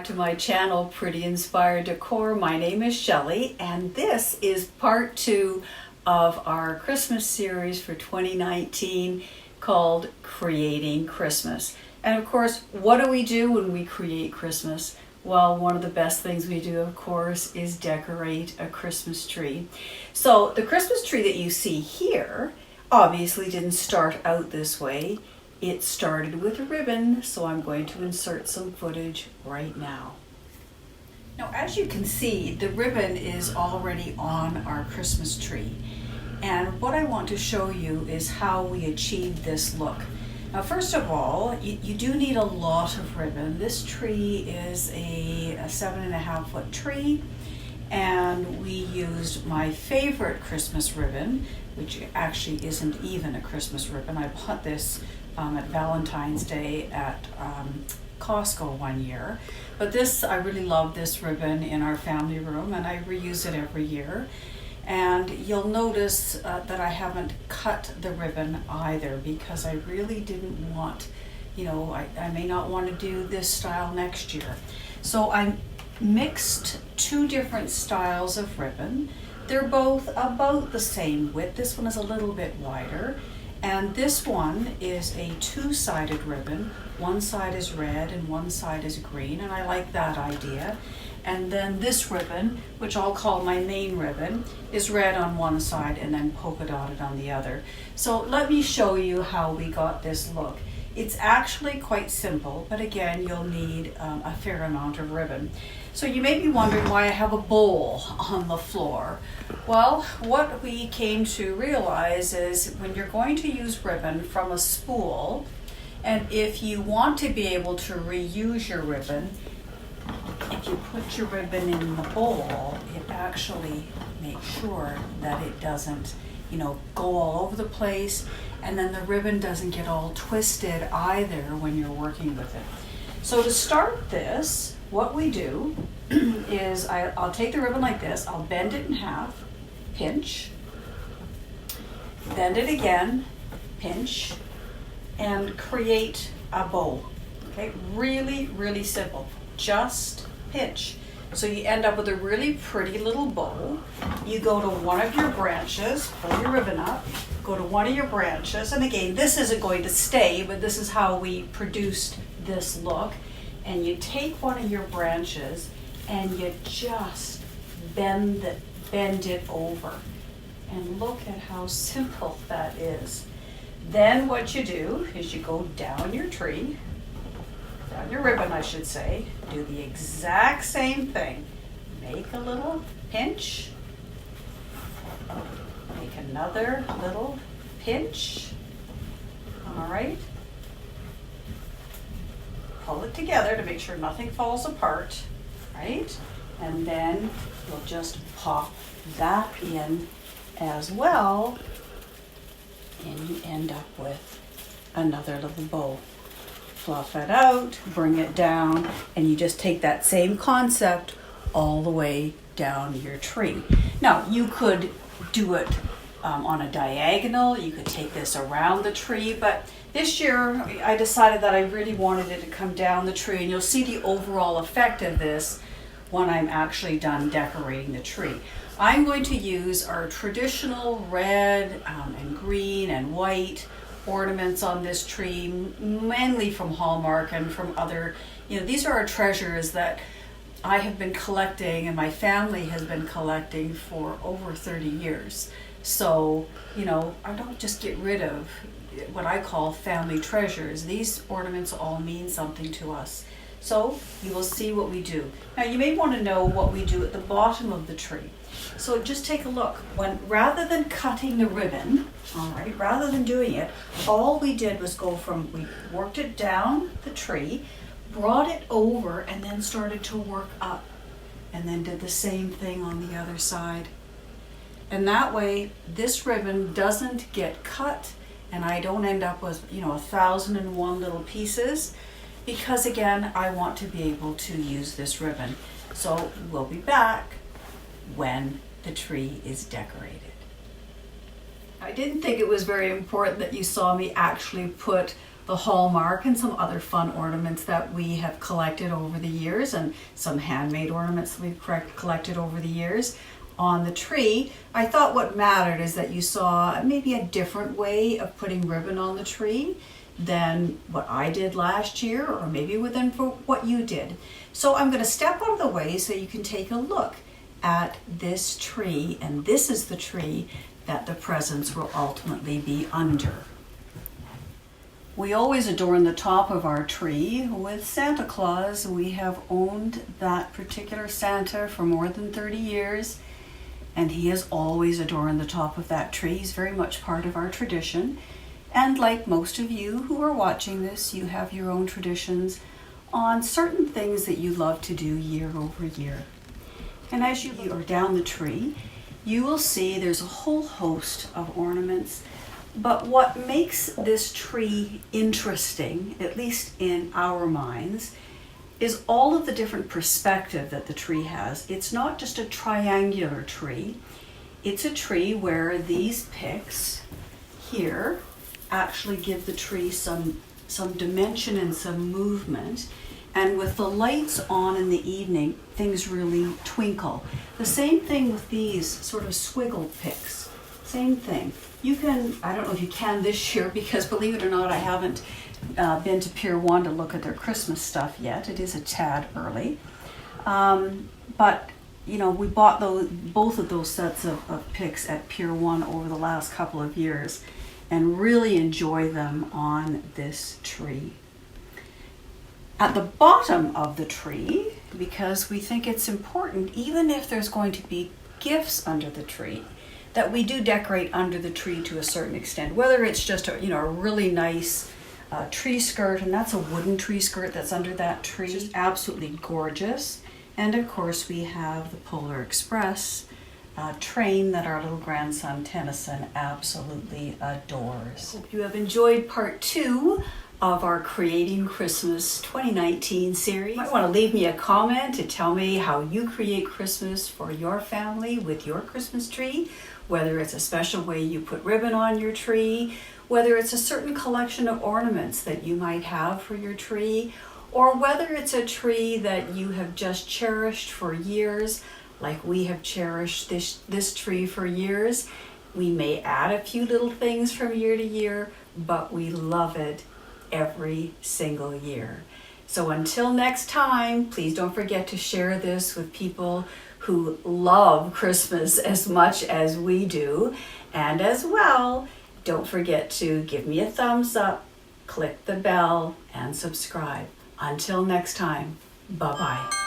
to my channel, Pretty Inspired Decor. My name is Shelley, and this is part 2 of our Christmas series for 2019 called Creating Christmas. And of course, what do we do when we create Christmas? Well, one of the best things we do, of course, is decorate a Christmas tree. So the Christmas tree that you see here obviously didn't start out this way. It started with a ribbon, so I'm going to insert some footage right now. Now, as you can see, the ribbon is already on our Christmas tree. And what I want to show you is how we achieved this look. Now, first of all, you do need a lot of ribbon. This tree is a 7.5 foot tree, and we used my favorite Christmas ribbon, which actually isn't even a Christmas ribbon. I bought this at Valentine's Day at Costco one year. But this, I really love this ribbon in our family room, and I reuse it every year. And you'll notice that I haven't cut the ribbon either, because I really didn't want, I may not want to do this style next year. So I mixed 2 different styles of ribbon. They're both about the same width. This one is a little bit wider. And this one is a 2-sided ribbon. One side is red and one side is green, and I like that idea. And then this ribbon, which I'll call my main ribbon, is red on one side and then polka dotted on the other. So let me show you how we got this look. It's actually quite simple, but again, you'll need a fair amount of ribbon. So you may be wondering why I have a bowl on the floor. Well, what we came to realize is when you're going to use ribbon from a spool, and if you want to be able to reuse your ribbon, if you put your ribbon in the bowl, it actually makes sure that it doesn't, go all over the place, and then the ribbon doesn't get all twisted either when you're working with it. So to start this, what we do is I'll take the ribbon like this, I'll bend it in half, pinch, bend it again, pinch, and create a bow. Okay, really, really simple. Just pinch. So you end up with a really pretty little bow. You go to one of your branches, pull your ribbon up, go to one of your branches, and again, this isn't going to stay, but this is how we produced this look. And you take one of your branches and you just bend it over. And look at how simple that is. Then what you do is you go down your tree, down your ribbon I should say, do the exact same thing. Make a little pinch, make another little pinch, all right? Pull it together to make sure nothing falls apart, right? And then you'll just pop that in as well, and you end up with another little bow. Fluff it out, bring it down, and you just take that same concept all the way down your tree. Now, you could do it on a diagonal, you could take this around the tree, but this year I decided that I really wanted it to come down the tree, and you'll see the overall effect of this when I'm actually done decorating the tree. I'm going to use our traditional red and green and white ornaments on this tree, mainly from Hallmark and from other, these are our treasures that I have been collecting and my family has been collecting for over 30 years. So, I don't just get rid of what I call family treasures. These ornaments all mean something to us. So you will see what we do. Now you may want to know what we do at the bottom of the tree. So just take a look. Rather than cutting the ribbon, all right, rather than doing it, all we did was we worked it down the tree, brought it over, and then started to work up, and then did the same thing on the other side. And that way, this ribbon doesn't get cut, and I don't end up with, 1,001 little pieces, because again, I want to be able to use this ribbon. So we'll be back when the tree is decorated. I didn't think it was very important that you saw me actually put the Hallmark and some other fun ornaments that we have collected over the years, and some handmade ornaments that we've collected over the years on the tree. I thought what mattered is that you saw maybe a different way of putting ribbon on the tree than what I did last year, or maybe within for what you did. So I'm going to step out of the way so you can take a look at this tree, and this is the tree that the presents will ultimately be under. We always adorn the top of our tree with Santa Claus. We have owned that particular Santa for more than 30 years, and he has always adorned the top of that tree. He's very much part of our tradition. And like most of you who are watching this, you have your own traditions on certain things that you love to do year over year. And as you are down the tree, you will see there's a whole host of ornaments. But what makes this tree interesting, at least in our minds, is all of the different perspective that the tree has. It's not just a triangular tree. It's a tree where these picks here actually give the tree some dimension and some movement. And with the lights on in the evening, things really twinkle. The same thing with these sort of swiggle picks. Same thing. You can, I don't know if you can this year, because believe it or not, I haven't been to Pier 1 to look at their Christmas stuff yet. It is a tad early. But you know, we bought both of those sets of picks at Pier 1 over the last couple of years and really enjoy them on this tree. At the bottom of the tree, because we think it's important, even if there's going to be gifts under the tree, that we do decorate under the tree to a certain extent, whether it's just a really nice tree skirt, and that's a wooden tree skirt that's under that tree, just absolutely gorgeous. And of course we have the Polar Express train that our little grandson Tennyson absolutely adores. Hope you have enjoyed part 2 of our Creating Christmas 2019 series. You might want to leave me a comment to tell me how you create Christmas for your family with your Christmas tree, whether it's a special way you put ribbon on your tree, whether it's a certain collection of ornaments that you might have for your tree, or whether it's a tree that you have just cherished for years, like we have cherished this tree for years. We may add a few little things from year to year, but we love it every single year. So until next time, please don't forget to share this with people who love Christmas as much as we do. And as well, don't forget to give me a thumbs up, click the bell, and subscribe. Until next time, bye-bye.